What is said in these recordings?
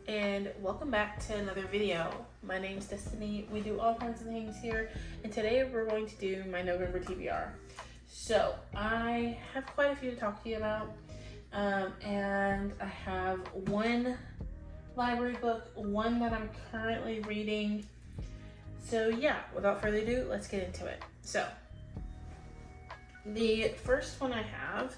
and welcome back to another video. My name's Destiny. We do all kinds of things here, and today we're going to do my November TBR. So I have quite a few to talk to you about, and I have one library book, one that I'm currently reading. So yeah, without further ado, let's get into it. So the first one I have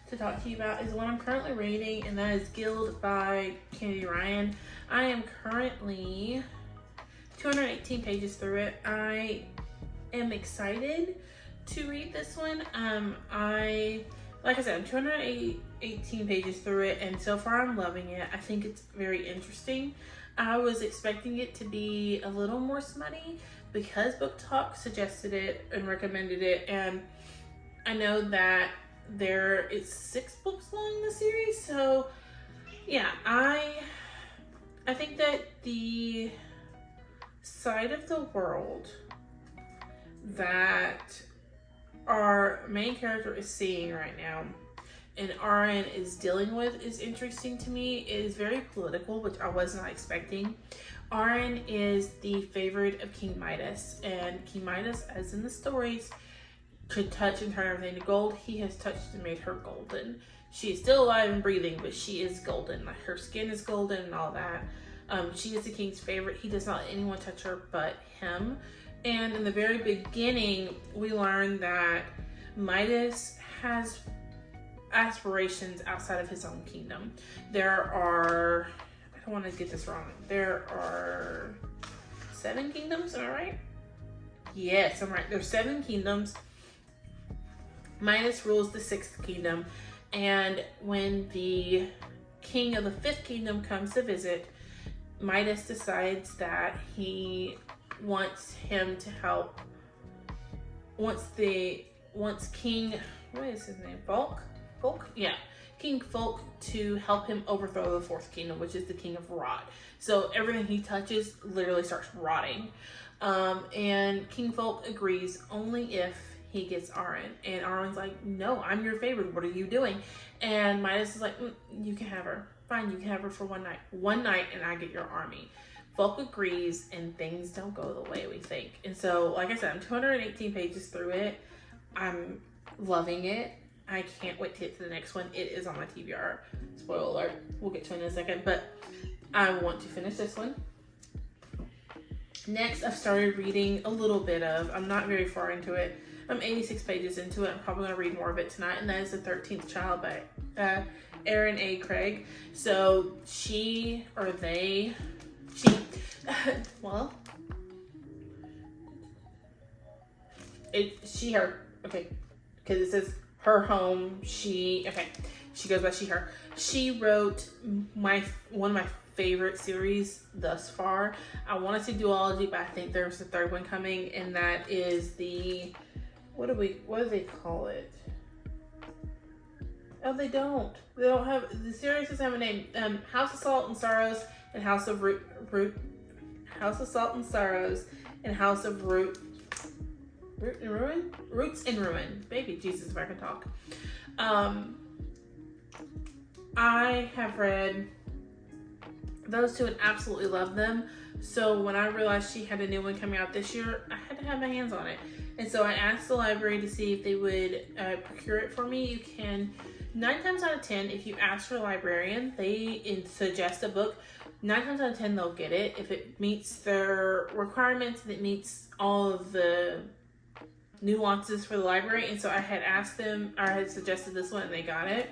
to talk to you about is the one I'm currently reading, and that is Gild by Kennedy Ryan. I am currently 218 pages through it. I am excited to read this one. Like I said, I'm 218 pages through it, and so far I'm loving it. I think it's very interesting. I was expecting it to be a little more smutty because Book Talk suggested it and recommended it, and I know that there is 6 books long in the series, so yeah, I think that the side of the world that our main character is seeing right now and RN is dealing with is interesting to me. It is very political, which I was not expecting. RN is the favorite of King Midas, and King Midas, as in the stories, could touch and turn everything to gold. He has touched and made her golden. She is still alive and breathing, but she is golden. Like, her skin is golden and all that. She is the king's favorite. He does not let anyone touch her but him. And in the very beginning, we learn that Midas has aspirations outside of his own kingdom. There are, I don't want to get this wrong, there are 7 kingdoms, am I right? Yes, I'm right. There's 7 kingdoms. Midas rules the 6th kingdom, and when the king of the 5th kingdom comes to visit, Midas decides that he wants him to help, wants King, what is his name, Folk? Yeah, King Folk to help him overthrow the 4th kingdom, which is the king of rot. So everything he touches literally starts rotting. And King Folk agrees only if he gets RN, and RN's like, no, I'm your favorite, what are you doing? And Midas is like, you can have her, fine, you can have her for one night and I get your army. Folk agrees, and things don't go the way we think. And so, like I said, I'm 218 pages through it. I'm loving it. I can't wait to get to the next one. It is on my TBR. Spoiler alert, we'll get to it in a second, but I want to finish this one. Next, I've started reading a little bit of, I'm not very far into it. I'm 86 pages into it. I'm probably going to read more of it tonight, and that is The 13th Child by Erin A. Craig. So her, okay, because it says her home, she goes by she, her. She wrote one of my favorite series thus far. I want to say duology, but I think there's a 3rd one coming, and that is the, what do they call it? Oh, they don't have, the series doesn't have a name. House of Salt and Sorrows and House of House of Salt and Sorrows and House of Roots and Ruin. Baby Jesus, if I can talk. I have read those 2 and absolutely love them. So when I realized she had a new one coming out this year, I had to have my hands on it. And so I asked the library to see if they would procure it for me. You can, 9 times out of 10, if you ask your librarian, they suggest a book, 9 times out of 10 they'll get it. If it meets their requirements and it meets all of the nuances for the library. And so I had asked them, or I had suggested this one, and they got it.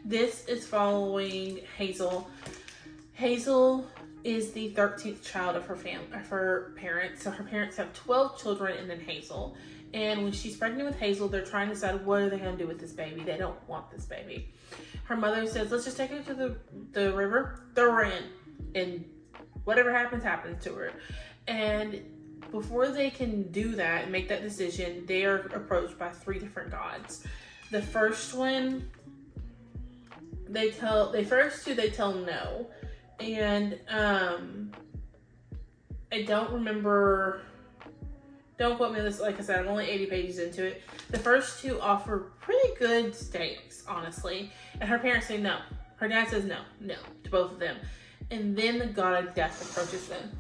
This is following Hazel. Hazel is the 13th child of her family, of her parents. So her parents have 12 children and then Hazel. And when she's pregnant with Hazel, they're trying to decide what are they going to do with this baby. They don't want this baby. Her mother says, let's just take her to the river, throw her in, and whatever happens, happens to her. And before they can do that and make that decision, they are approached by 3 different gods. The first one, they tell no. And I don't remember, don't quote me on this, like I said, I'm only 80 pages into it. The first 2 offer pretty good stakes, honestly. And her parents say no. Her dad says no to both of them. and then the god of death approaches them.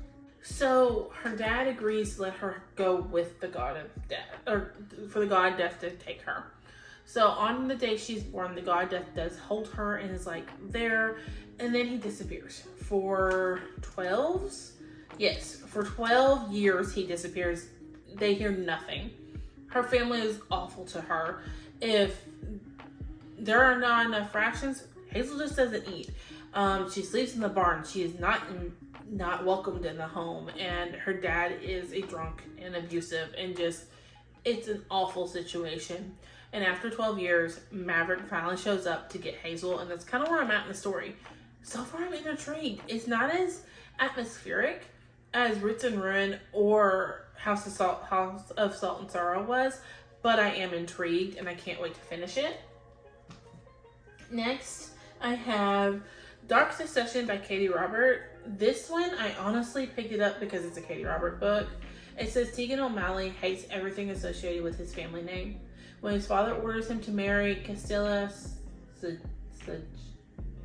So her dad agrees to let her go with the god of death, or for the god of death to take her. So on the day she's born, the god of death does hold her and is like there, and then he disappears for 12 years. He disappears. They hear nothing. Her family is awful to her. If there are not enough rations, Hazel just doesn't eat. She sleeps in the barn. She is not welcomed in the home, and her dad is a drunk and abusive, and just, it's an awful situation. And after 12 years, Maverick finally shows up to get Hazel, and that's kind of where I'm at in the story. So far, I'm intrigued. It's not as atmospheric as Roots and Ruin or House of Salt and Sorrow was, but I am intrigued, and I can't wait to finish it. Next, I have Dark Succession by Katie Robert. This one, I honestly picked it up because it's a Katie Robert book. It says Tegan O'Malley hates everything associated with his family name. When his father orders him to marry Castilla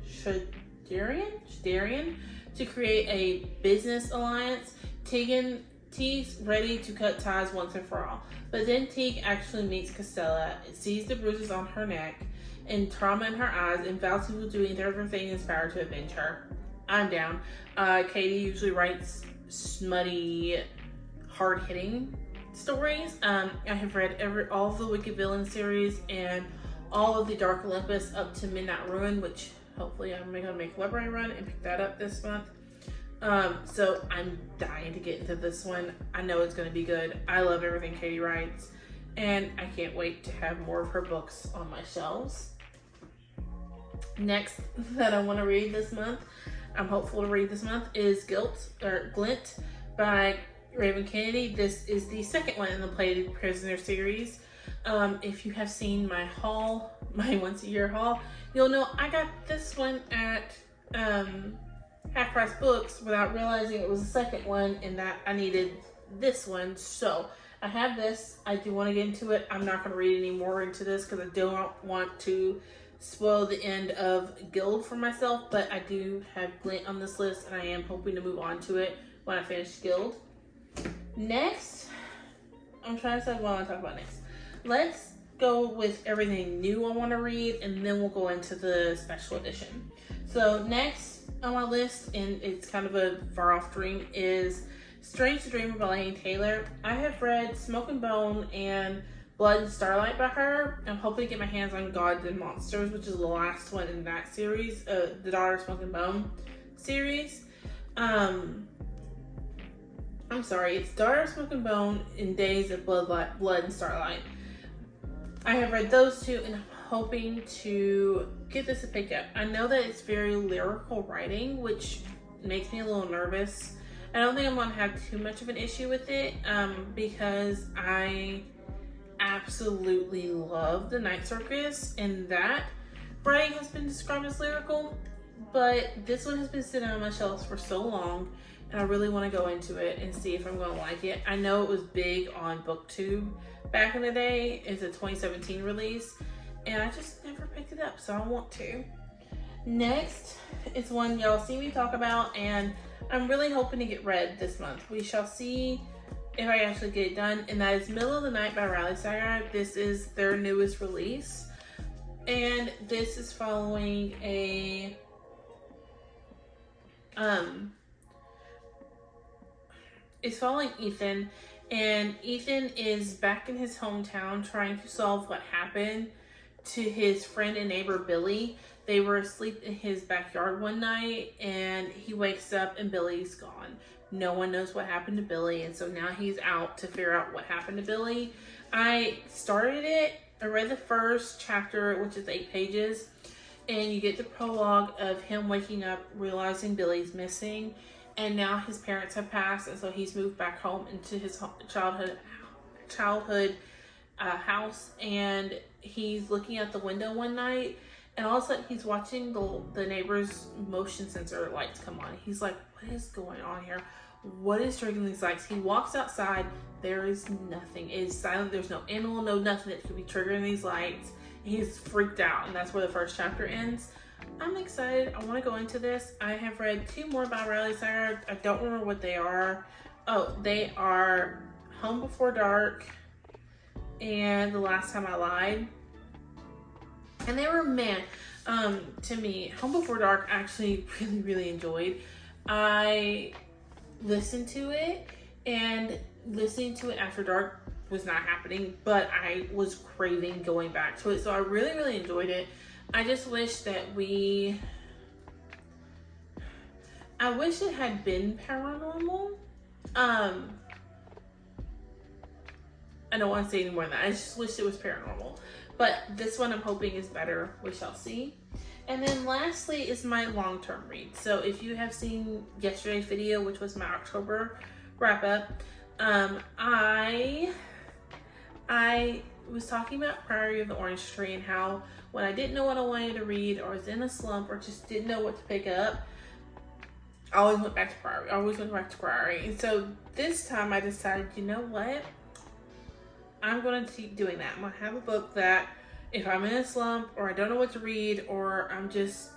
Shadarian to create a business alliance, Teague's ready to cut ties once and for all. But then Teague actually meets Castella, sees the bruises on her neck and trauma in her eyes, and vows he will do everything in his power to avenge her. I'm down. Katie usually writes smutty, hard-hitting stories. I have read all of the Wicked Villain series and all of the Dark Olympus up to Midnight Ruin, which hopefully I'm going to make a library run and pick that up this month. So I'm dying to get into this one. I know it's going to be good. I love everything Katie writes, and I can't wait to have more of her books on my shelves. Next that I want to read this month, I'm hopeful to read this month, is Glint by Raven Kennedy. This is the second one in the Plated Prisoner series. If you have seen my haul, my once a year haul, you'll know I got this one at Half Price Books without realizing it was the second one and that I needed this one. So I have this. I do want to get into it. I'm not going to read any more into this because I don't want to spoil the end of Gild for myself, but I do have Glint on this list, and I am hoping to move on to it when I finish Gild. Next, I'm trying to decide what I want to talk about next. Let's go with everything new I want to read, and then we'll go into the special edition. So next on my list, and it's kind of a far off dream, is Strange to Dream by Laini Taylor. I have read Smoke and Bone and Blood and Starlight by her. I'm hoping to get my hands on Gods and Monsters, which is the last one in that series, the Daughter of Smoke and Bone series. I'm sorry, it's Daughter of Smoke and Bone and Days of Blood and Starlight. I have read those two, and I'm hoping to get this to pick up. I know that it's very lyrical writing, which makes me a little nervous. I don't think I'm going to have too much of an issue with it, because I absolutely love The Night Circus, and that writing has been described as lyrical, but this one has been sitting on my shelves for so long, and I really want to go into it and see if I'm going to like it. I know it was big on BookTube back in the day. It's a 2017 release, and I just never picked it up, so I want to. Next is one y'all see me talk about, and I'm really hoping to get read this month. We shall see if I actually get it done, and that is Middle of the Night by Riley Sager. This is their newest release, and this is following a it's following Ethan, and Ethan is back in his hometown trying to solve what happened to his friend and neighbor Billy. They were asleep in his backyard one night, and he wakes up and Billy's gone. No one knows what happened to Billy, and so now he's out to figure out what happened to Billy. I started it. I read the first chapter, which is 8 pages, and you get the prologue of him waking up, realizing Billy's missing, and now his parents have passed, and so he's moved back home into his childhood house, and he's looking out the window one night, and all of a sudden he's watching the neighbor's motion sensor lights come on. He's like, what is going on here? What is triggering these lights? He walks outside. There is nothing. It is silent. There's no animal, no nothing that could be triggering these lights. He's freaked out, and that's where the first chapter ends. I'm excited. I want to go into this. I have read 2 more by Riley Sager. I don't remember what they are. Oh, they are Home Before Dark and The Last Time I Lied. And they were, man, to me, Home Before Dark I actually really enjoyed. I listened to it, and listening to it after dark was not happening, but I was craving going back to it. So I really enjoyed it. I just wish that I wish it had been paranormal. I don't want to say any more than that. I just wish it was paranormal. But this one I'm hoping is better. We shall see. And then lastly is my long-term read. So if you have seen yesterday's video, which was my October wrap-up, I was talking about Priory of the Orange Tree and how when I didn't know what I wanted to read or was in a slump or just didn't know what to pick up, I always went back to Priory. And so this time I decided, you know what? I'm going to keep doing that. I'm going to have a book that if I'm in a slump or I don't know what to read or I'm just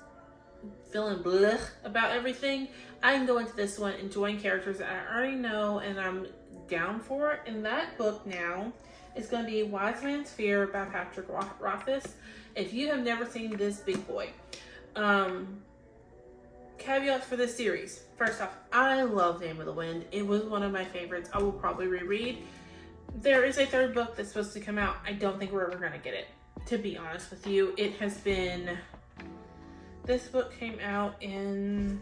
feeling blech about everything, I can go into this one enjoying characters that I already know and I'm down for it. And that book now is going to be Wise Man's Fear by Patrick Rothfuss. If you have never seen this big boy, caveats for this series. First off, I love Name of the Wind. It was one of my favorites. I will probably reread. There is a 3rd book that's supposed to come out. I don't think we're ever going to get it, to be honest with you. It has been... This book came out in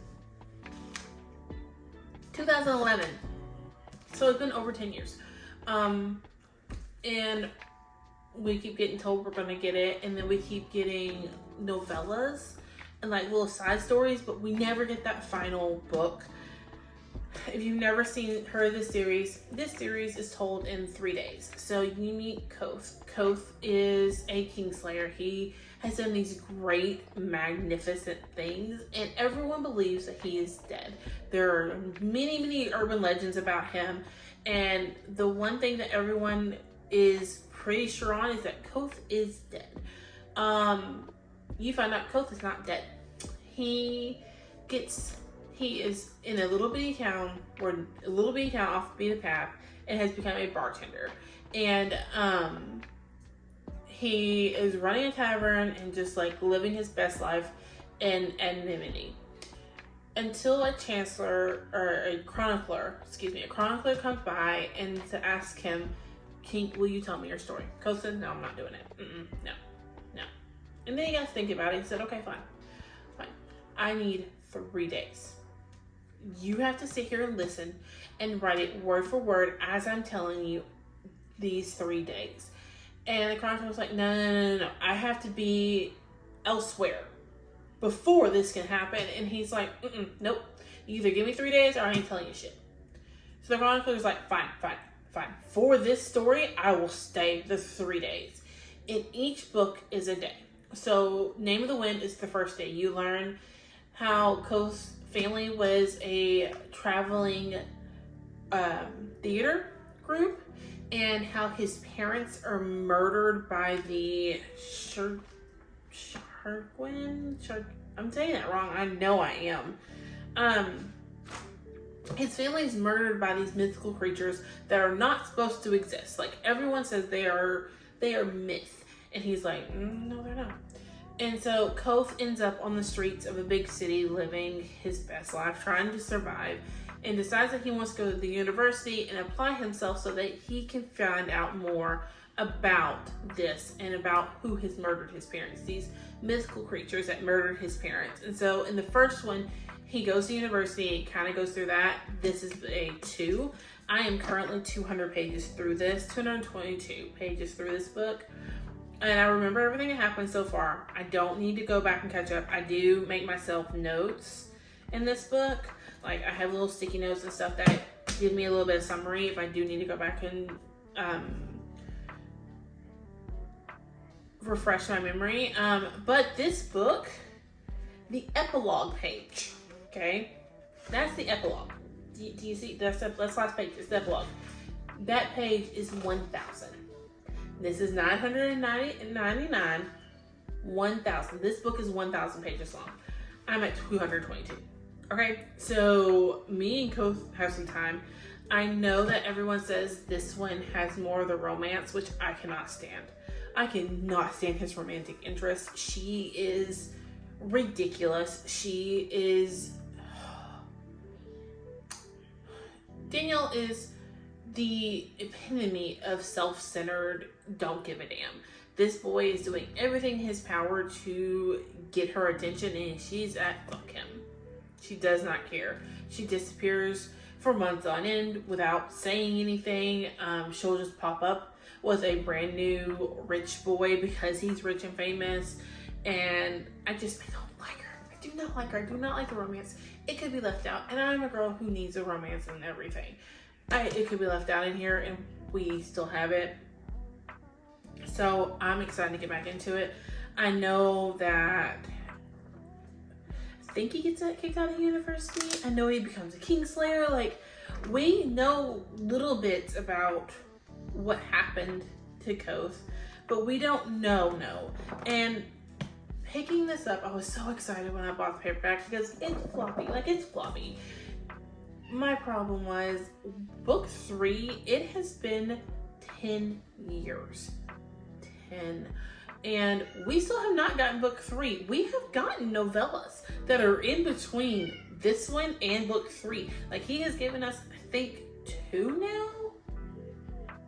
2011. So it's been over 10 years. And we keep getting told we're going to get it. And then we keep getting novellas and like little side stories, but we never get that final book. If you've never heard of this series is told in 3 days. So you meet Koth. Koth is a Kingslayer. He has done these great, magnificent things, and everyone believes that he is dead. There are many urban legends about him, and the one thing that everyone is pretty sure on is that Koth is dead. You find out Koth is not dead. He is in a little bitty town off the beaten path and has become a bartender. And he is running a tavern and just like living his best life in anonymity. Until a chronicler comes by and to ask him, will you tell me your story? Koth said, no, I'm not doing it. No. And then he got to think about it. He said, okay, fine. I need 3 days. You have to sit here and listen and write it word for word as I'm telling you these 3 days. And the chronicler was like, no. I have to be elsewhere before this can happen. And he's like, nope. You either give me 3 days or I ain't telling you shit. So the chronicler was like, fine. For this story, I will stay the 3 days. And each book is a day. So Name of the Wind is the first day. You learn how Koth's family was a traveling theater group and how his parents are murdered by the I'm saying that wrong. I know I am. His family is murdered by these mythical creatures that are not supposed to exist. Like everyone says they are myth. And he's like, no, they're not. And so Koth ends up on the streets of a big city living his best life, trying to survive, and decides that he wants to go to the university and apply himself so that he can find out more about this and about who has murdered his parents, these mythical creatures that murdered his parents. And so in the first one, he goes to university, kind of goes through that. This is a 2. I am currently 200 pages through this, 222 pages through this book. And I remember everything that happened so far. I don't need to go back and catch up. I do make myself notes in this book. Like I have little sticky notes and stuff that give me a little bit of summary if I do need to go back and refresh my memory. But this book, the epilogue page, okay? That's the epilogue. Do you see? That's last page. It's the epilogue. That page is 1,000. This is $999. 1,000. This book is 1,000 pages long. I'm at 222. Okay, so me and Koth have some time. I know that everyone says this one has more of the romance, which I cannot stand. I cannot stand his romantic interest. She is ridiculous. She is... Danielle is the epitome of self-centered, don't give a damn. This boy is doing everything in his power to get her attention, and she's at fuck him. She does not care. She disappears for months on end without saying anything. She'll just pop up with a brand new rich boy because he's rich and famous, and I don't like her. I do not like her. I do not like the romance. It could be left out, and I'm a girl who needs a romance and everything. It could be left out in here, and we still have it. So I'm excited to get back into it. I know that I think he gets kicked out of university. I know he becomes a Kingslayer. Like, we know little bits about what happened to Koth, but we don't know. And picking this up, I was so excited when I bought the paperback because it's floppy. Like, it's floppy. My problem was book 3, it has been 10 years. 10. And we still have not gotten book 3. We have gotten novellas that are in between this one and book 3. Like, he has given us, I think, 2 now?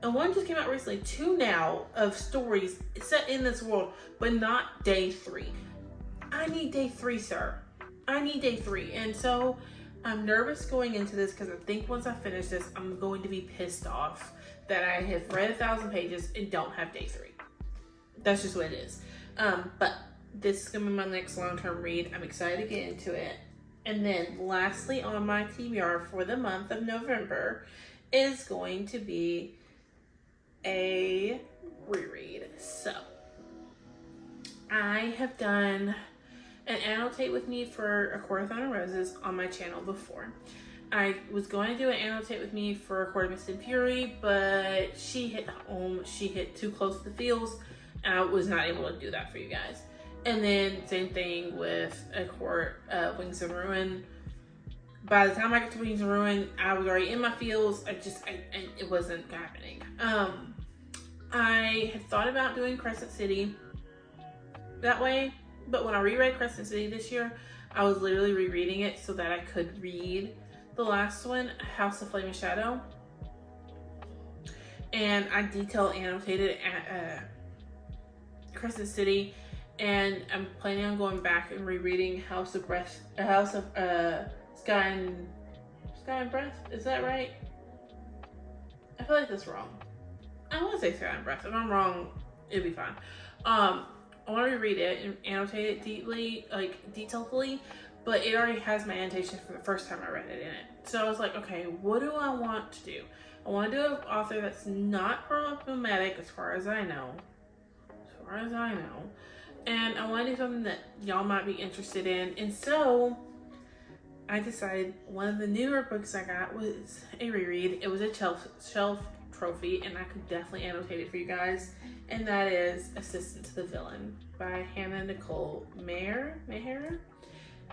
And one just came out recently. 2 now of stories set in this world, but not day 3. I need day 3, sir. I need day 3. And so I'm nervous going into this because I think once I finish this, I'm going to be pissed off that I have read 1,000 pages and don't have day 3. That's just what it is. But this is going to be my next long-term read. I'm excited to get into it. And then lastly on my TBR for the month of November is going to be a reread. So I have done an annotate with me for A Courtathon of Roses on my channel before. I was going to do an annotate with me for A Court of Mist and Fury, but she hit home. She hit too close to the feels. I was not able to do that for you guys. And then same thing with A Court of Wings of Ruin. By the time I got to Wings of Ruin, I was already in my feels. It wasn't happening. I had thought about doing Crescent City that way, but when I reread Crescent City this year, I was literally rereading it so that I could read the last one, House of Flame and Shadow. And I detail annotated Crescent City, and I'm planning on going back and rereading House of Sky and Breath. Is that right? I feel like that's wrong. I want to say Sky and Breath. If I'm wrong, it'll be fine. I want to reread it and annotate it deeply, like detailedly, but it already has my annotation from the first time I read it in it. So I was like, okay, what do I want to do? I want to do an author that's not problematic as far as I know. And I want to do something that y'all might be interested in. And so I decided one of the newer books I got was a reread. It was a shelf trophy, and I could definitely annotate it for you guys. And that is Assistant to the Villain by Hannah Nicole Maher.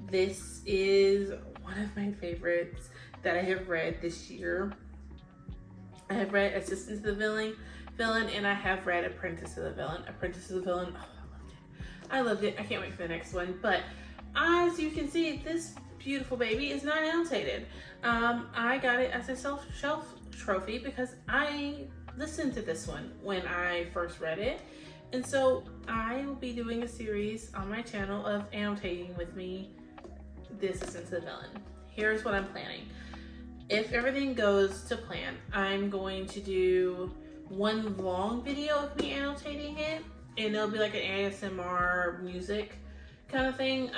This is one of my favorites that I have read this year. I have read Assistant to the Villain, and I have read Apprentice to the Villain. Oh, I loved it. I can't wait for the next one. But as you can see, this beautiful baby is not annotated. I got it as a shelf trophy because I listened to this one when I first read it. And so I will be doing a series on my channel of annotating with me this Assistant to the Villain. Here's what I'm planning. If everything goes to plan, I'm going to do one long video of me annotating it, and it'll be like an ASMR music kind of thing,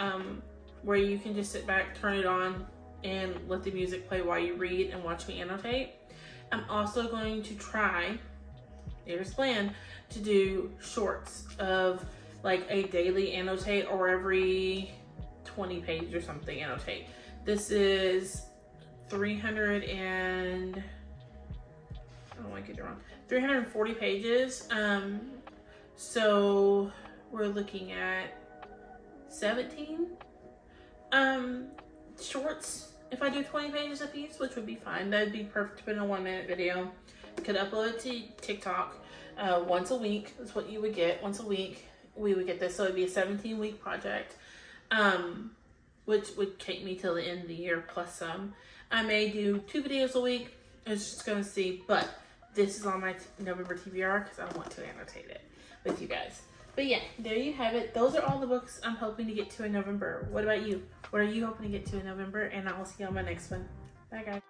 where you can just sit back, turn it on, and let the music play while you read and watch me annotate. I'm also going to try, here's plan, to do shorts of like a daily annotate or every 20 pages or something annotate. This is 340 pages. So we're looking at 17 shorts. If I do 20 pages a piece, which would be fine, that'd be perfect to put in a 1-minute video. Could upload it to TikTok once a week. That's what you would get. Once a week we would get this, so it'd be a 17-week project, which would take me till the end of the year plus some. I may do 2 videos a week. It's just gonna see, but this is on my November TBR because I want to annotate it with you guys. But yeah, there you have it. Those are all the books I'm hoping to get to in November. What about you? What are you hoping to get to in November? And I will see you on my next one. Bye, guys.